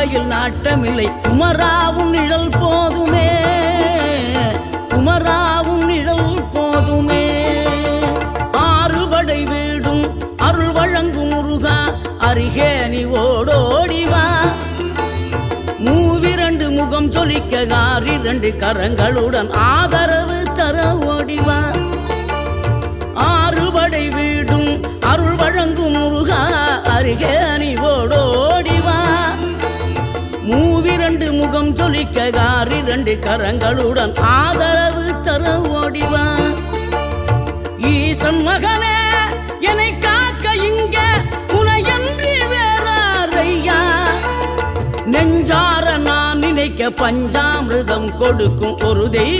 வாழ்க்கையில் நாட்டமில்லை குமராவும் நிழல் போதுமே, குமராவும் நிழல் போதுமே. ஆறுபடை வீடும் அருள் வழங்கும் முருகா அருகே நீ ஓடோடிவா. மூவிரண்டு முகம் சொலிக்க ஆறிரண்டு கரங்களுடன் ஆதரவு தர ஓடிவா. ஆறுபடை வீடும் அருள் வழங்கும் முருகா அருகே நீ ஓடோடிவா. மூவிரண்டு முகம் சொலிக்க ஆறிரண்டு கரங்களுடன் ஆதரவு தர ஓடிவா. ஈசன் மகனே என்னை காக்க இங்க உனையன்றி வேறாரையா. நெஞ்சார நான் நினைக்க பஞ்சாமிர்தம் கொடுக்கும் ஒரு தெய்வம்